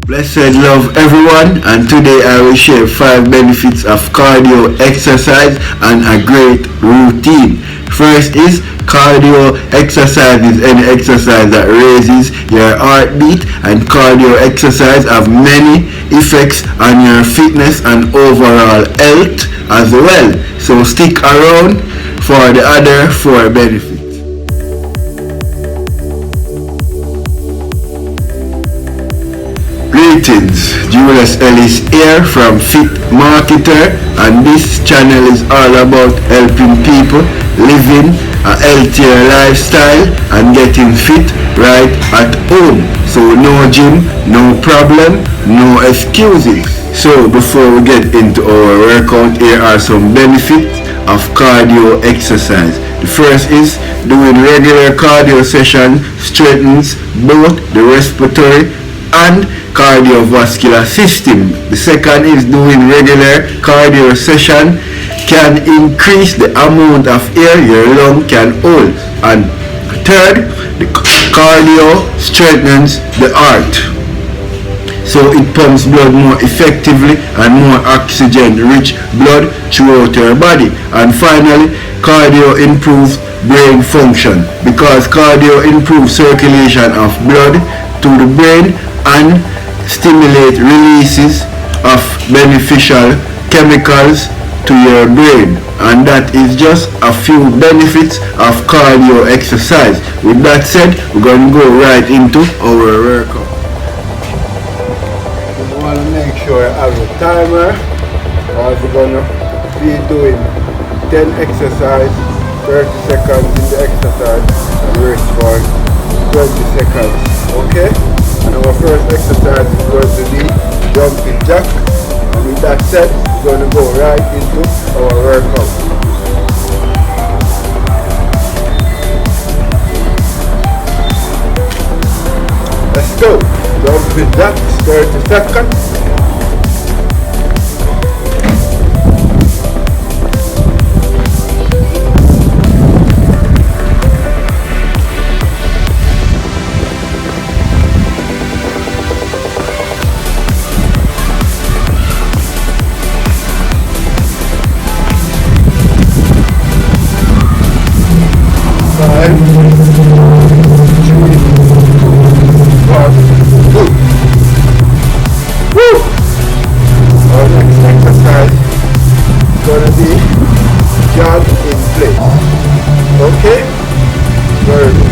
Blessed love everyone, and today I will share 5 benefits of cardio exercise and a great routine. First is cardio exercise is any exercise that raises your heartbeat, and cardio exercise have many effects on your fitness and overall health as well. So stick around for the other 4 benefits. Greetings, Julius Ellis here from Fit Marketer, and this channel is all about helping people living a healthier lifestyle and getting fit right at home. So no gym, no problem, no excuses. So before we get into our workout, here are some benefits of cardio exercise. The first is doing regular cardio session strengthens both the respiratory and cardiovascular system. The second is doing regular cardio session can increase the amount of air your lung can hold. And third, the cardio strengthens the heart, so it pumps blood more effectively and more oxygen-rich blood throughout your body. And finally, cardio improves brain function because cardio improves circulation of blood to the brain and stimulate releases of beneficial chemicals to your brain. And that is just a few benefits of cardio exercise. With that said, we're going to go right into our workout. You want to make sure you have a timer, because we're going to be doing 10 exercise, 30 seconds in the exercise, and rest for 20 seconds. Okay? And our first exercise is going to be jumping jack. And with that said, we're going to go right into our workout. Let's go. Jumping jack, 30 seconds. Okay? Very good.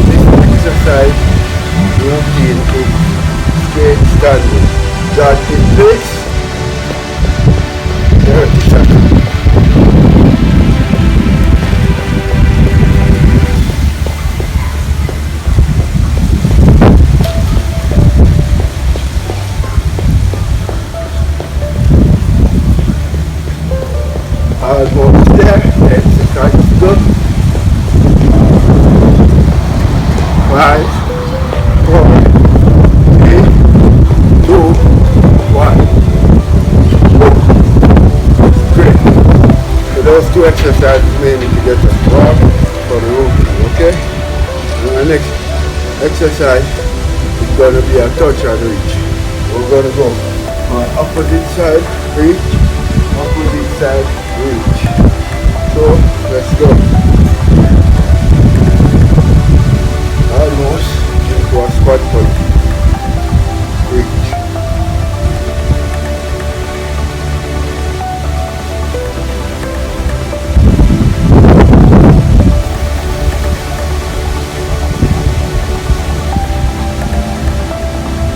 This exercise routine is straight standing. Jog in place. 30 seconds. Almost there, 10 seconds to go. 5, 4, 3, 2, 1. Great. So those 2 exercises mainly to get us warm for the routine, okay? And the next exercise is going to be a touch and reach. We're going to go on opposite side, reach, opposite side, reach. So let's go. Almost into a squat point. Reach.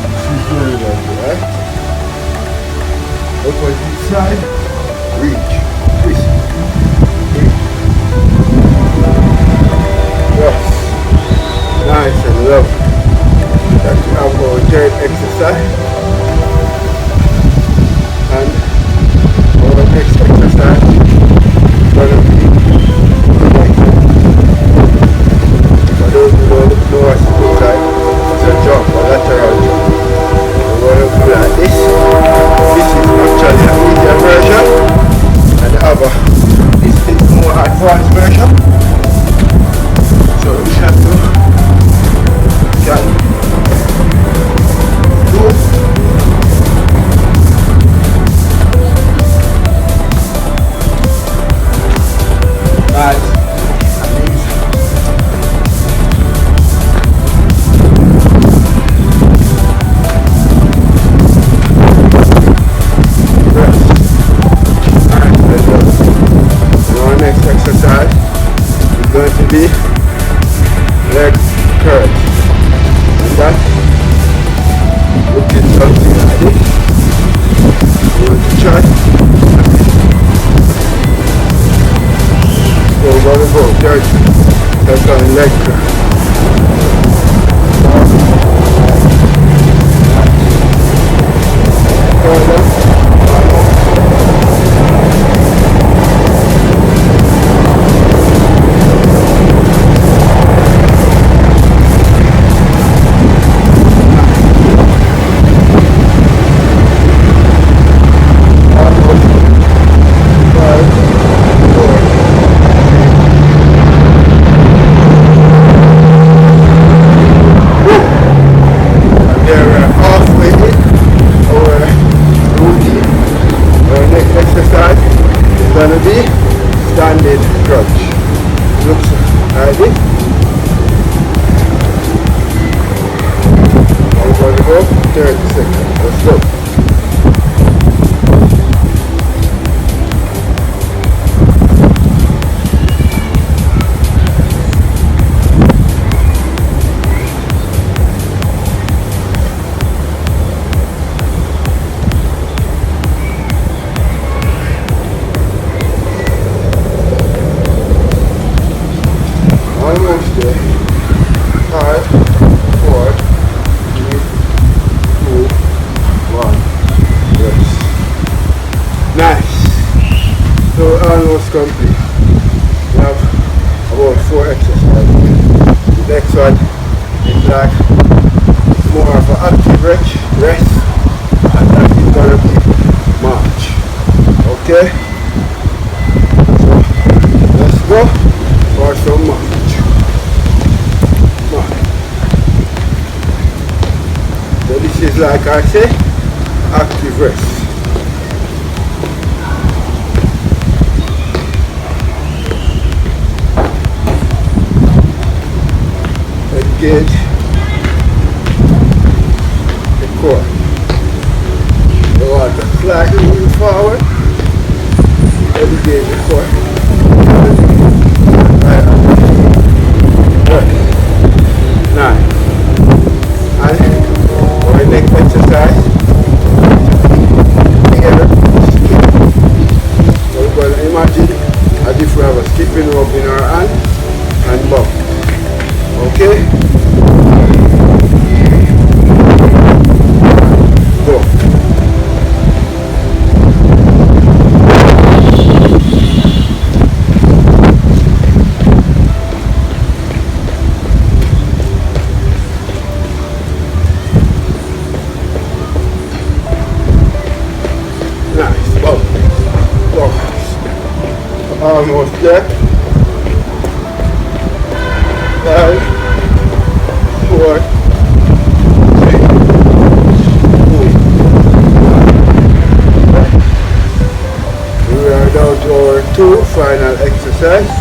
This is very lovely, right? Opposite side, reach. Twist. Reach. Yes. Nice and lovely. That you have our third exercise. And our next exercise is going to be for those who don't know what's inside, it's a jump, a lateral jump. We're going to do like this. This is actually a medium version, and the other is more advanced version. So we shall be leg curls. And that looking something like this. You want to try? So we're going to go 30 second leg curl. Gonna be standing crunch. Looks like this. I'm gonna go 30 seconds. Let's go. Almost there. 5, 4, 3, 2, 1. Yes. Nice. So we're almost complete. We have about 4 exercises. The next one is like more of an active rest, and that is gonna be march. Okay? So let's go for some march. So this is, like I say, active rest. Engage the core. You want to slightly move forward. Engage the core. Right. Good. 9. And our next exercise, together, skip. So we're going to imagine as if we have a skipping rope in our hand and bump. Okay? Go. Almost there. 5, 4, 3, 2. We are down to our 2 final exercise.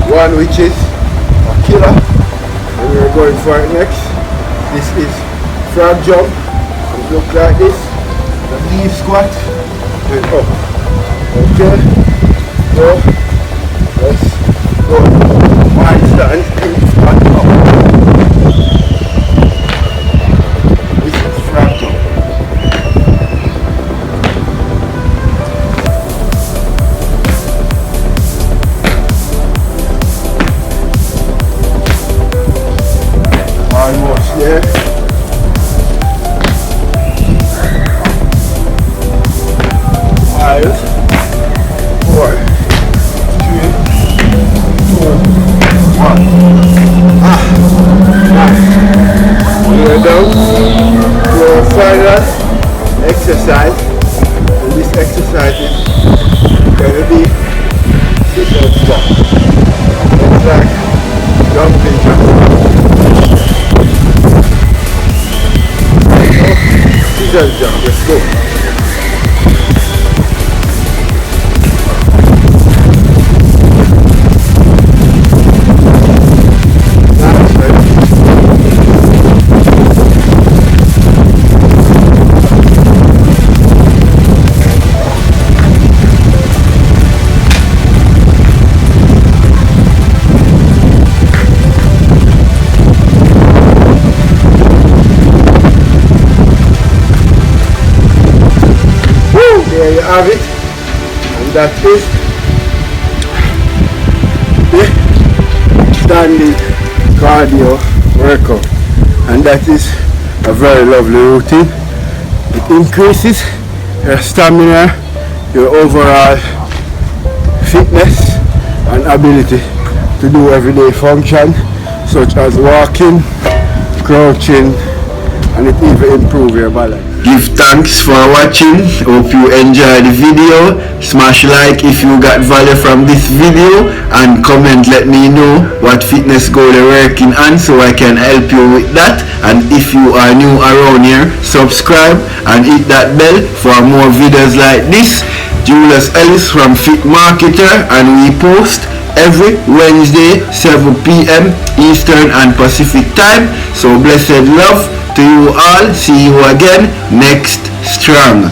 One which is a killer, and we are going for it next. This is frog jump. It looks like this. The knee squat and up. Okay. So let's go. One stand, 2 squat up. This is frog jump. Almost there. 5, 4, 1. We are down to our final exercise, and this exercise is going to be sit-up jump. It's like jumping jump. Sit-up jump, let's go. is the standing cardio workout, and that is a very lovely routine. It increases your stamina, your overall fitness and ability to do everyday function such as walking, crouching, and it even improves your balance. Give thanks for watching. Hope you enjoyed the video. Smash like if you got value from this video, and comment let me know what fitness goal you're working on so I can help you with that. And if you are new around here, subscribe and hit that bell for more videos like this. Julius Ellis from Fit Marketer, and we post every Wednesday 7 p.m. Eastern and Pacific time. So blessed love to you all. See you again next strong.